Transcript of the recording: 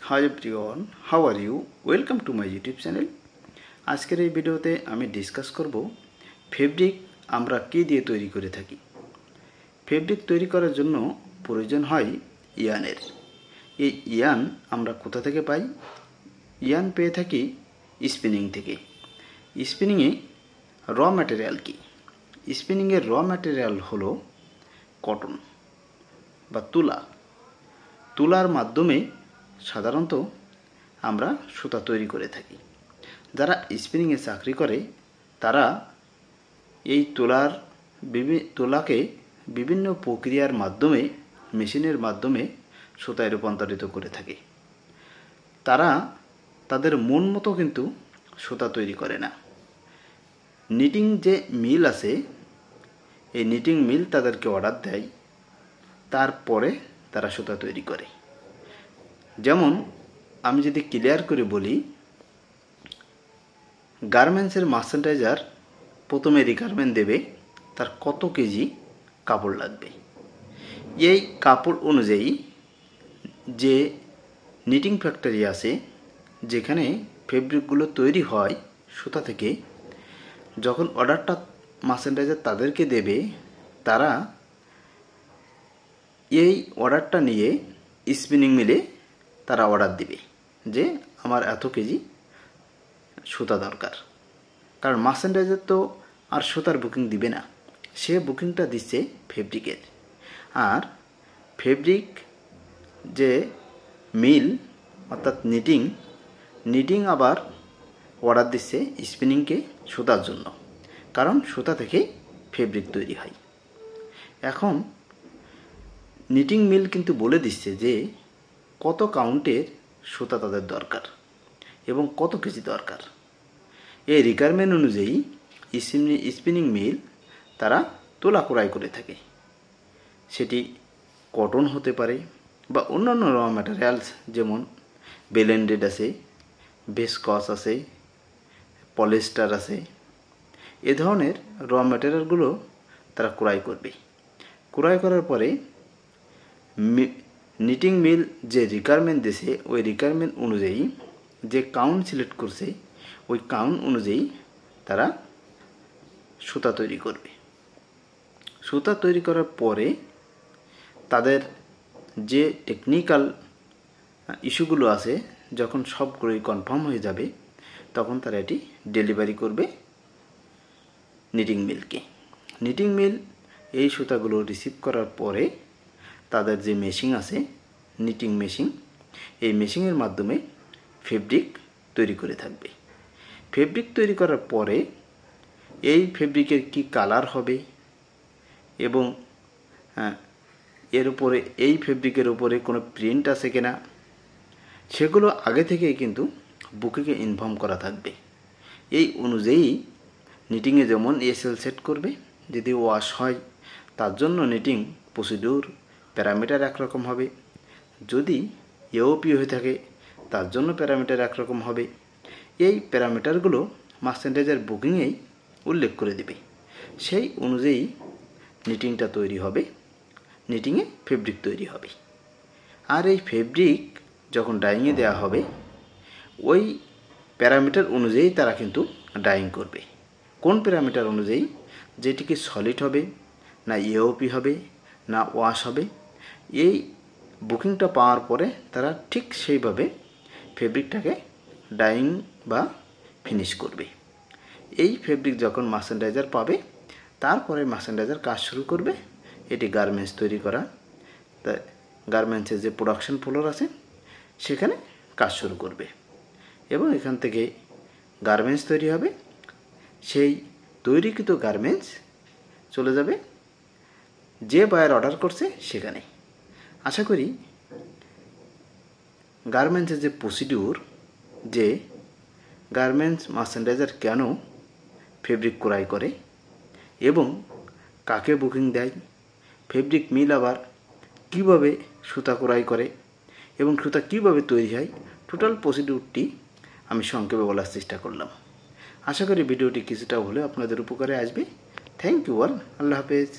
Hi everyone, how are you? Welcome to my YouTube channel. আজকের এই ভিডিওতে আমি ডিসকাস করব ফেব্রিক আমরা কি দিয়ে তৈরি করে থাকি। ফেব্রিক তৈরি করার জন্য প্রয়োজন হয় ইয়ানের। এই ইয়ান আমরা কোথা থেকে পাই? ইয়ান পেয়ে থাকি স্পিনিং থেকে। স্পিনিংয়ে র ম্যাটেরিয়াল কি? স্পিনিংয়ের র ম্যাটেরিয়াল হলো কটন বা তুলা। তুলার মাধ্যমে সাধারণত আমরা সুতা তৈরি করে থাকি। যারা স্পিনিংয়ে চাকরি করে তারা এই তুলাকে বিভিন্ন প্রক্রিয়ার মাধ্যমে মেশিনের মাধ্যমে সুতায় রূপান্তরিত করে থাকে। তারা তাদের মন মতো কিন্তু সুতা তৈরি করে না। নিটিং যে মিল আছে, এই নিটিং মিল তাদেরকে অর্ডার দেয়, তারপরে তারা সুতা তৈরি করে। যেমন আমি যদি ক্লিয়ার করে বলি, গার্মেন্টসের মার্চেন্ডাইজার প্রথমে রিকোয়ারমেন্ট দেবে তার কত কেজি কাপড় লাগবে। এই কাপড় অনুযায়ী যে নিটিং ফ্যাক্টরি আছে, যেখানে ফেব্রিকগুলো তৈরি হয় সুতা থেকে, যখন অর্ডারটা মার্চেন্ডাইজার তাদেরকে দেবে, তারা এই অর্ডারটা নিয়ে স্পিনিং মিলে তারা অর্ডার দিবে যে আমার এত কেজি সুতা দরকার। কারণ মার্চেন্ডাইজার তো আর সুতার বুকিং দিবে না, সে বুকিংটা দিচ্ছে ফেব্রিকের। আর ফেব্রিক যে মিল অর্থাৎ নিটিং আবার অর্ডার দিচ্ছে স্পিনিংকে সুতার জন্য, কারণ সুতা থেকে ফেব্রিক তৈরি হয়। এখন নিটিং মিল কিন্তু বলে দিচ্ছে যে কত কাউন্টের সুতা তাদের দরকার এবং কত কেজি দরকার। এই রিকোয়ারমেন্ট অনুযায়ী স্পিনিং মিল তারা তুলা ক্রয় করে থাকে। সেটি কটন হতে পারে বা অন্যান্য র ম্যাটেরিয়ালস, যেমন ব্লেন্ডেড আছে, ভিসকস আছে, পলিস্টার আছে। এ ধরনের র ম্যাটেরিয়ালগুলো তারা ক্রয় করবে। ক্রয় করার পরে নিটিং মিল যে রিকোয়ারমেন্ট দিয়েছে, ওই রিকোয়ারমেন্ট অনুযায়ী যে কাউন্ট সিলেক্ট করছে, ওই কাউন্ট অনুযায়ী তারা সুতা তৈরি করবে। সুতা তৈরি করার পরে তাদের যে টেকনিক্যাল ইস্যুগুলো আছে, যখন সবগুলোই কনফার্ম হয়ে যাবে, তখন তারা এটি ডেলিভারি করবে নিটিং মিলকে। নিটিং মিল এই সুতাগুলো রিসিভ করার পরে তাদের যে মেশিন আছে, নিটিং মেশিন, এই মেশিনের মাধ্যমে ফেব্রিক তৈরি করে থাকবে। ফেব্রিক তৈরি করার পরে এই ফেব্রিকের কি কালার হবে এবং এই ফেব্রিকের উপরে কোনো প্রিন্ট আছে কিনা, সেগুলো আগে থেকেই কিন্তু বুকিংয়ে ইনফর্ম করা থাকবে। এই অনুযায়ী নিটিংয়ে যেমন এসএল সেট করবে, যদি ওয়াশ হয় তার জন্য নিটিং প্রসিডিউর প্যারামিটার একরকম হবে, যদি এওপি হয়ে থাকে তার জন্য প্যারামিটার একরকম হবে। এই প্যারামিটারগুলো মার্চেন্ডাইজার বুকিংয়েই উল্লেখ করে দেবে। সেই অনুযায়ী নিটিংটা তৈরি হবে, নিটিংয়ে ফেব্রিক তৈরি হবে। আর এই ফেব্রিক যখন ডাইংয়ে দেওয়া হবে, ওই প্যারামিটার অনুযায়ী তারা কিন্তু ডাইং করবে। কোন প্যারামিটার অনুযায়ী? যেটিকে সলিড হবে, না এওপি হবে, না ওয়াশ হবে, এই বুকিংটা পাওয়ার পরে তারা ঠিক সেইভাবে ফেব্রিকটাকে ডাইং বা ফিনিশ করবে। এই ফেব্রিক যখন মার্চেন্ডাইজার পাবে, তারপরে মার্চেন্ডাইজার কাজ শুরু করবে এটি গার্মেন্টস তৈরি করা। তাই গার্মেন্টসের যে প্রোডাকশন ফ্লোর আছে, সেখানে কাজ শুরু করবে এবং এখান থেকে গার্মেন্টস তৈরি হবে। সেই তৈরিকৃত গার্মেন্টস চলে যাবে যে বায়ার অর্ডার করছে সেখানে। আশা করি গার্মেন্টসের যে প্রসিডিউর, যে গার্মেন্টস মার্চেন্ডাইজার কেন ফেব্রিক ক্রয় করে এবং কাকে বুকিং দেয়, ফেব্রিক মিল আবার কীভাবে সুতা ক্রয় করে এবং সুতা কীভাবে তৈরি হয়, টোটাল প্রসিডিউরটি আমি সংক্ষেপে বলার চেষ্টা করলাম। আশা করি ভিডিওটি কিছুটা হলেও আপনাদের উপকারে আসবে। Thank you all. আল্লাহ হাফেজ।